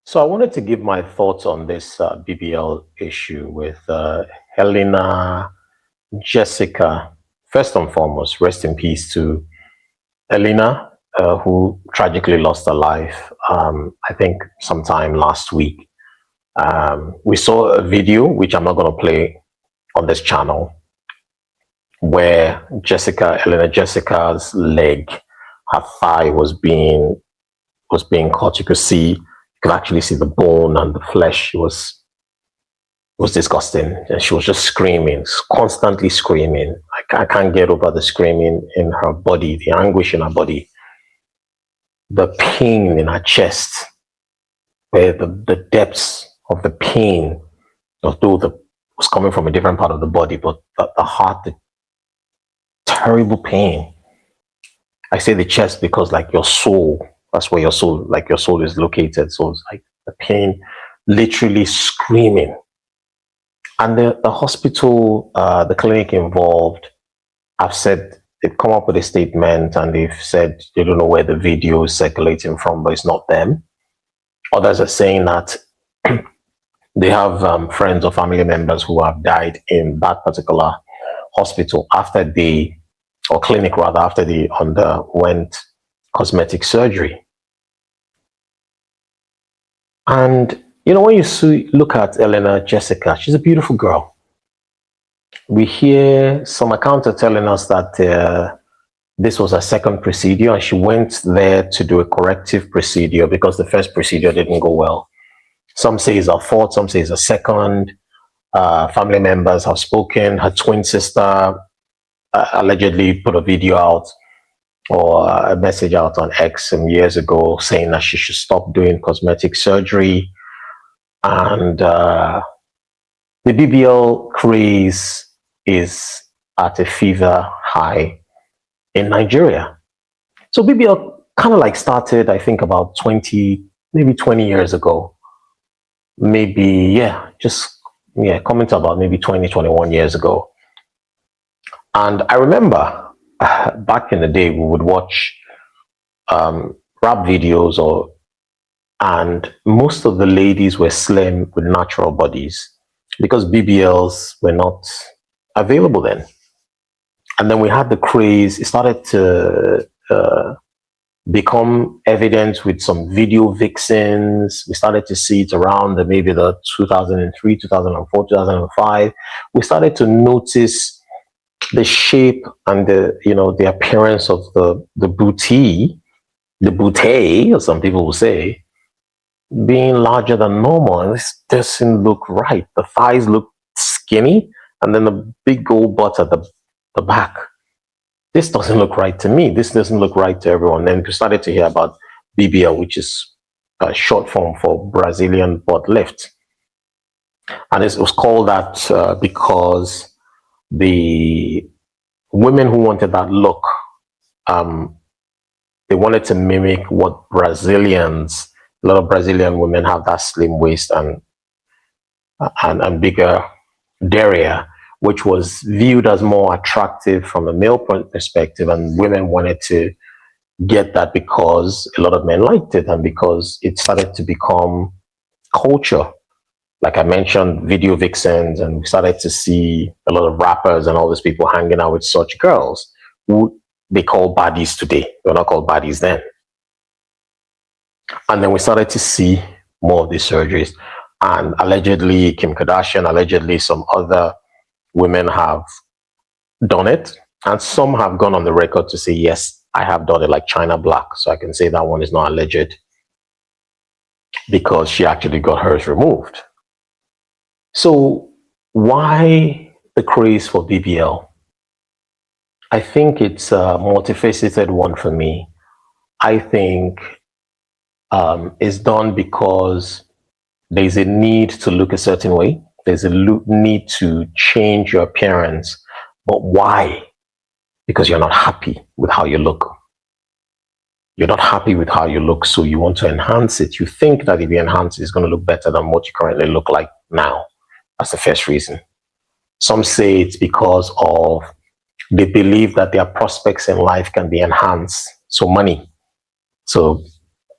So I wanted to give my thoughts on this BBL issue with Elena Jessica. First and foremost, rest in peace to Elena, who tragically lost her life, I think, sometime last week. We saw a video, which I'm not going to play on this channel, where Elena Jessica's leg, her thigh was being cut. You could actually see the bone and the flesh. It was disgusting, and she was just screaming, constantly screaming. I can't get over the screaming in her body, the anguish in her body, the pain in her chest, where the depths of the pain, although the was coming from a different part of the body, but the heart, the terrible pain. I say the chest because, like, your soul, that's where your soul is located. So it's like the pain, literally screaming. And the hospital, the clinic involved, have said they've come up with a statement and they've said they don't know where the video is circulating from, but it's not them. Others are saying that they have friends or family members who have died in that particular hospital or clinic rather, after they underwent cosmetic surgery. And when you look at Elena Jessica, she's a beautiful girl. We hear some accounts are telling us that this was her second procedure, and she went there to do a corrective procedure because the first procedure didn't go well. Some say it's her fourth, some say it's her second. Family members have spoken. Her twin sister allegedly put a video out or a message out on X some years ago saying that she should stop doing cosmetic surgery. And the BBL craze is at a fever high in Nigeria. So BBL kind of like started, I think, about 20 years ago. Coming to about maybe 21 years ago. And I remember back in the day, we would watch rap videos and most of the ladies were slim with natural bodies because BBLs were not available then. And then we had the craze. It started to become evident with some video vixens. We started to see it around maybe the 2003, 2004, 2005. We started to notice the shape and the appearance of the bootay, as some people will say, being larger than normal. And this doesn't look right. The thighs look skinny, and then the big old butt at the back. This doesn't look right to me. This doesn't look right to everyone. Then we started to hear about BBL, which is a short form for Brazilian butt lift. And it was called that because the women who wanted that look, they wanted to mimic what a lot of Brazilian women have, that slim waist and bigger derriere, which was viewed as more attractive from a male perspective, and women wanted to get that because a lot of men liked it and because it started to become culture. Like I mentioned, video vixens, and we started to see a lot of rappers and all these people hanging out with such girls who they call baddies today. They were not called baddies then. And then we started to see more of these surgeries. And allegedly, Kim Kardashian, allegedly some other women have done it. And some have gone on the record to say, yes, I have done it, like China Black. So I can say that one is not alleged because she actually got hers removed. So why the craze for BBL? I think it's a multifaceted one for me. I think it's done because there's a need to look a certain way. There's a need to change your appearance. But why? Because you're not happy with how you look. You're not happy with how you look, so you want to enhance it. You think that if you enhance it, it's going to look better than what you currently look like now. That's the first reason. Some say it's because they believe that their prospects in life can be enhanced. So money. So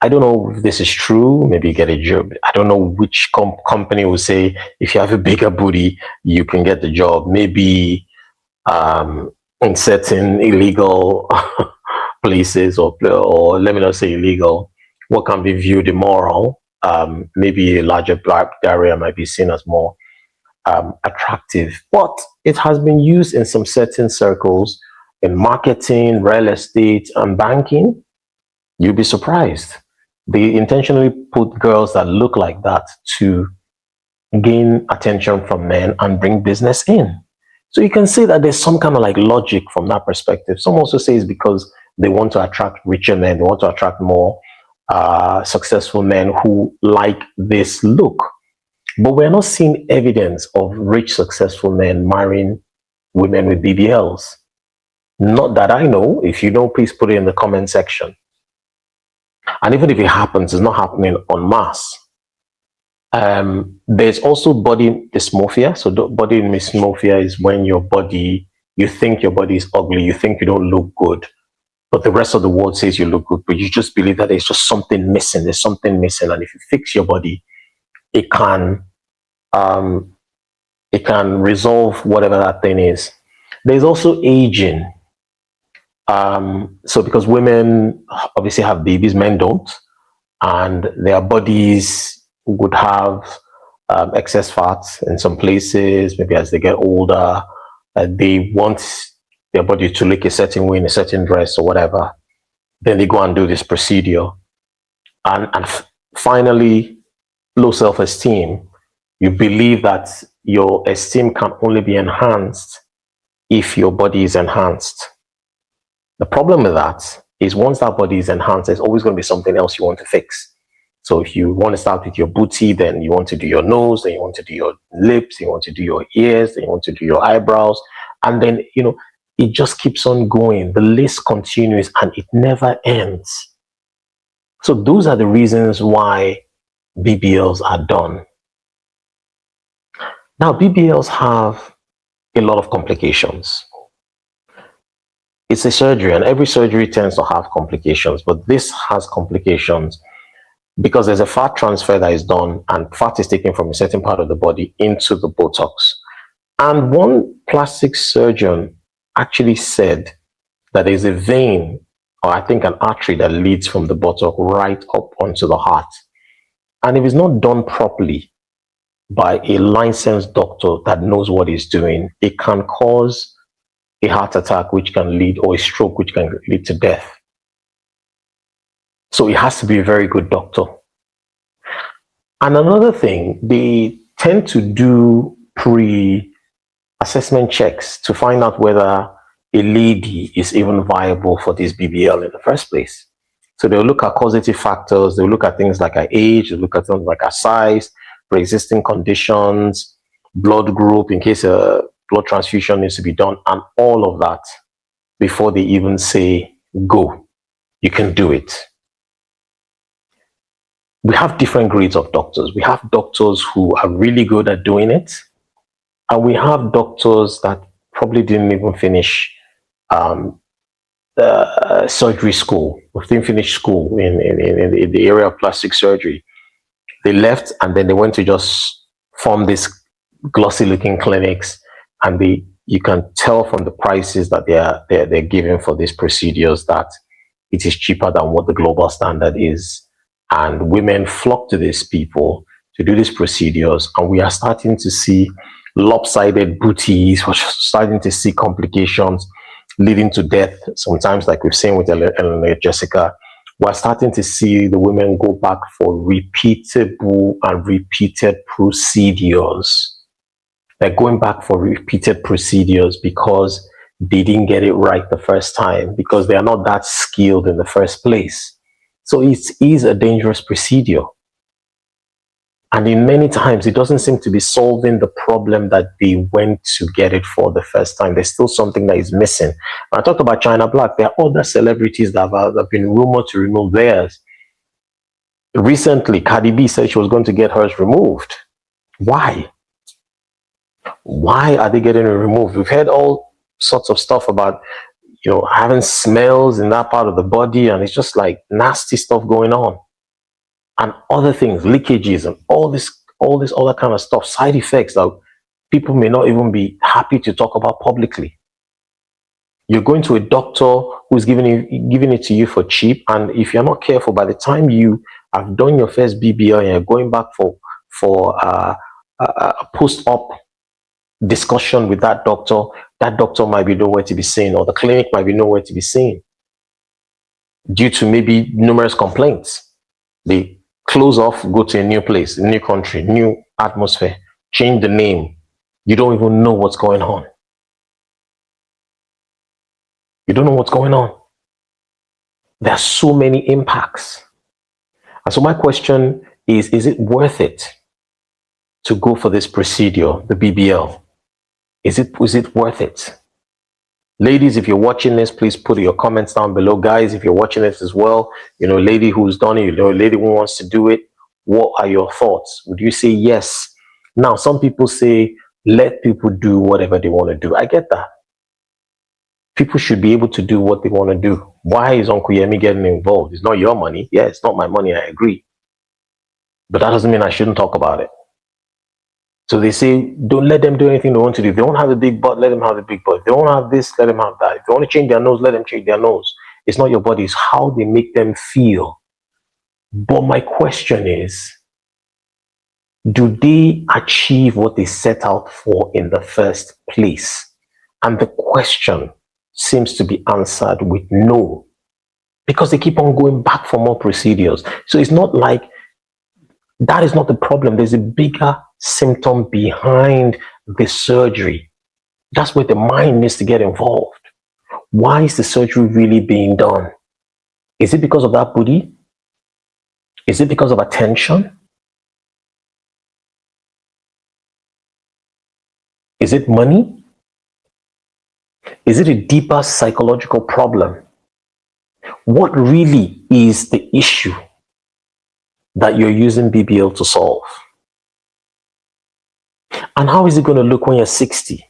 I don't know if this is true. Maybe you get a job. I don't know which company will say if you have a bigger booty, you can get the job. Maybe in certain illegal places, or let me not say illegal, what can be viewed immoral. Maybe a larger black area might be seen as more attractive, but it has been used in some certain circles in marketing, real estate, and banking. You'll be surprised. They intentionally put girls that look like that to gain attention from men and bring business in. So you can see that there's some kind of like logic from that perspective. Some also say it's because they want to attract richer men, they want to attract more successful men who like this look. But we're not seeing evidence of rich, successful men marrying women with BBLs. Not that I know. If you know, please put it in the comment section. And even if it happens, it's not happening en masse. There's also body dysmorphia. So body dysmorphia is when your body, you think your body is ugly, you think you don't look good, but the rest of the world says you look good, but you just believe that there's just something missing. There's something missing, and if you fix your body, it can resolve whatever that thing is. There's also aging. So because women obviously have babies, men don't, and their bodies would have excess fats in some places. Maybe as they get older, they want their body to look a certain way in a certain dress or whatever. Then they go and do this procedure. And finally, low self-esteem. You believe that your esteem can only be enhanced if your body is enhanced. The problem with that is once that body is enhanced, there's always going to be something else you want to fix. So if you want to start with your booty, then you want to do your nose, then you want to do your lips, you want to do your ears, then you want to do your eyebrows. And then, it just keeps on going. The list continues and it never ends. So those are the reasons why BBLs are done. Now, BBLs have a lot of complications. It's a surgery, and every surgery tends to have complications, but this has complications because there's a fat transfer that is done, and fat is taken from a certain part of the body into the Botox. And one plastic surgeon actually said that there's a vein, or I think an artery, that leads from the buttock right up onto the heart. And if it's not done properly by a licensed doctor that knows what he's doing, it can cause a heart attack, which can lead, or a stroke, which can lead to death. So it has to be a very good doctor. And another thing, they tend to do pre-assessment checks to find out whether a lady is even viable for this BBL in the first place. So they'll look at causative factors, they'll look at things like her age, they'll look at things like her size, pre-existing conditions, blood group, in case a blood transfusion needs to be done, and all of that before they even say, go, you can do it. We have different grades of doctors. We have doctors who are really good at doing it, and we have doctors that probably didn't even finish surgery school, or didn't finish school in the area of plastic surgery. They left and then they went to just form these glossy looking clinics, and you can tell from the prices that they're giving for these procedures that it is cheaper than what the global standard is. And women flock to these people to do these procedures, and we are starting to see lopsided booties. We're starting to see complications leading to death. Sometimes, like we've seen with Elena Jessica, we're starting to see the women go back for repeatable and repeated procedures. They're going back for repeated procedures because they didn't get it right the first time, because they are not that skilled in the first place. So it is a dangerous procedure. And in many times, it doesn't seem to be solving the problem that they went to get it for the first time. There's still something that is missing. When I talked about China Black, there are other celebrities that have been rumored to remove theirs. Recently, Cardi B said she was going to get hers removed. Why? Why are they getting it removed? We've heard all sorts of stuff about, having smells in that part of the body, and it's just like nasty stuff going on. and other things, leakages and all this other kind of stuff, side effects that people may not even be happy to talk about publicly. You're going to a doctor who's giving it to you for cheap, and if you're not careful, by the time you have done your first BBL and you're going back for a post-op discussion with that doctor might be nowhere to be seen, or the clinic might be nowhere to be seen due to maybe numerous complaints. They close off, go to a new place, a new country, new atmosphere, change the name. You don't even know what's going on. You don't know what's going on. There are so many impacts. And so my question is it worth it to go for this procedure, the BBL? Is it worth it? Ladies, if you're watching this, please put your comments down below. Guys, if you're watching this as well, you know, lady who's done it, you know, lady who wants to do it, what are your thoughts? Would you say yes? Now, some people say, let people do whatever they want to do. I get that. People should be able to do what they want to do. Why is Uncle Yemi getting involved? It's not your money. Yeah, it's not my money. I agree. But that doesn't mean I shouldn't talk about it. So they say, don't let them do anything they want to do. If they don't have a big butt, let them have a big butt. If they don't have this, let them have that. If they want to change their nose, let them change their nose. It's not your body. It's how they make them feel. But my question is, do they achieve what they set out for in the first place? And the question seems to be answered with no, because they keep on going back for more procedures. So it's not like that is not the problem. There's a bigger symptom behind the surgery. That's where the mind needs to get involved. Why is the surgery really being done? Is it because of that booty? Is it because of attention? Is it money? Is it a deeper psychological problem? What really is the issue that you're using BBL to solve? And how is it going to look when you're 60?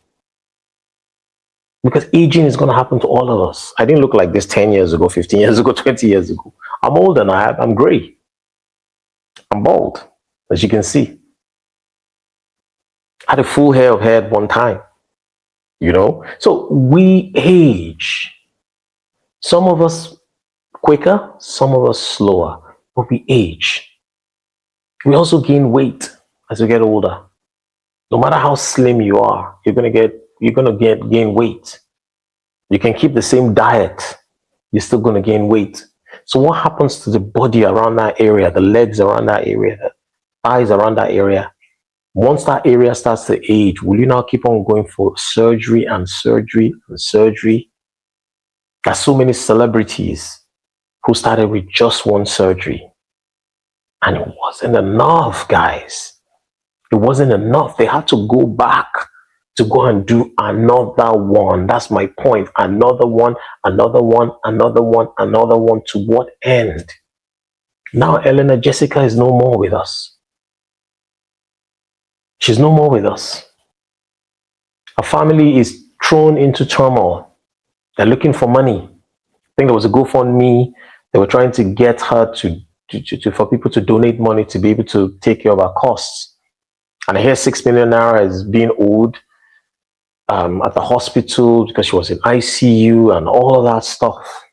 Because aging is going to happen to all of us. I didn't look like this 10 years ago, 15 years ago, 20 years ago. I'm older now. I'm gray. I'm bald, as you can see. I had a full hair of hair at one time. You know, so we age. Some of us quicker, some of us slower, but we age. We also gain weight as we get older. No matter how slim you are, you're gonna gain weight. You can keep the same diet, you're still gonna gain weight. So what happens to the body around that area, the legs around that area, the thighs around that area? Once that area starts to age, will you now keep on going for surgery and surgery and surgery? There's so many celebrities who started with just one surgery. And it wasn't enough, guys. It wasn't enough. They had to go back to go and do another one. That's my point. Another one, another one, another one, another one. To what end? Now Elena Jessica is no more with us. She's no more with us. Her family is thrown into turmoil. They're looking for money. I think there was a GoFundMe. They were trying to get her for people to donate money to be able to take care of her costs. And I hear 6 million naira is being owed at the hospital because she was in ICU and all of that stuff.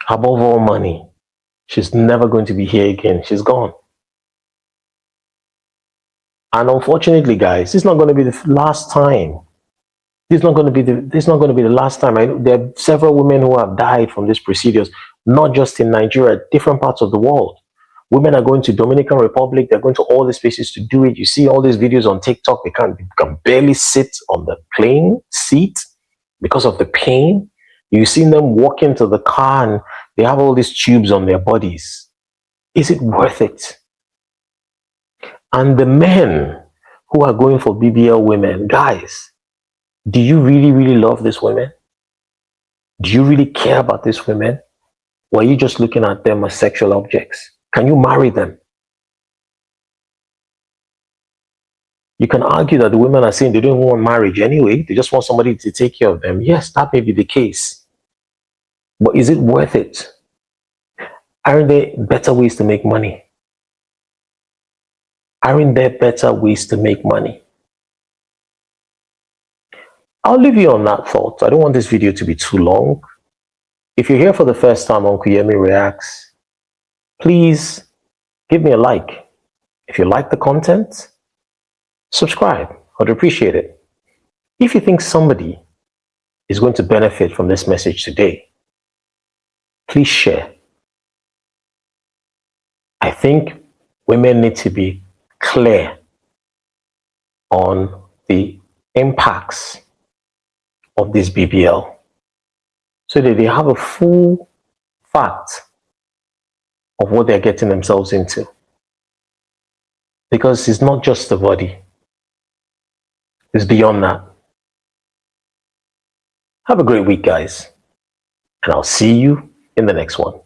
Above all money, she's never going to be here again. She's gone. And unfortunately, guys, this is not going to be the last time. This is not going to be the last time. I know there are several women who have died from these procedures, not just in Nigeria, different parts of the world. Women are going to Dominican Republic. They're going to all these places to do it. You see all these videos on TikTok. They can barely sit on the plane seat because of the pain. You see them walk into the car and they have all these tubes on their bodies. Is it worth it? And the men who are going for BBL women, guys, do you really, really love these women? Do you really care about these women? Or are you just looking at them as sexual objects? Can you marry them? You can argue that the women are saying they don't want marriage anyway. They just want somebody to take care of them. Yes, that may be the case. But is it worth it? Aren't there better ways to make money? Aren't there better ways to make money? I'll leave you on that thought. I don't want this video to be too long. If you're here for the first time, Uncle Yemi Reacts, please give me a like. If you like the content, subscribe. I'd appreciate it. If you think somebody is going to benefit from this message today, please share. I think women need to be clear on the impacts of this BBL so that they have a full fact of what they're getting themselves into. Because it's not just the body, it's beyond that. Have a great week, guys, and I'll see you in the next one.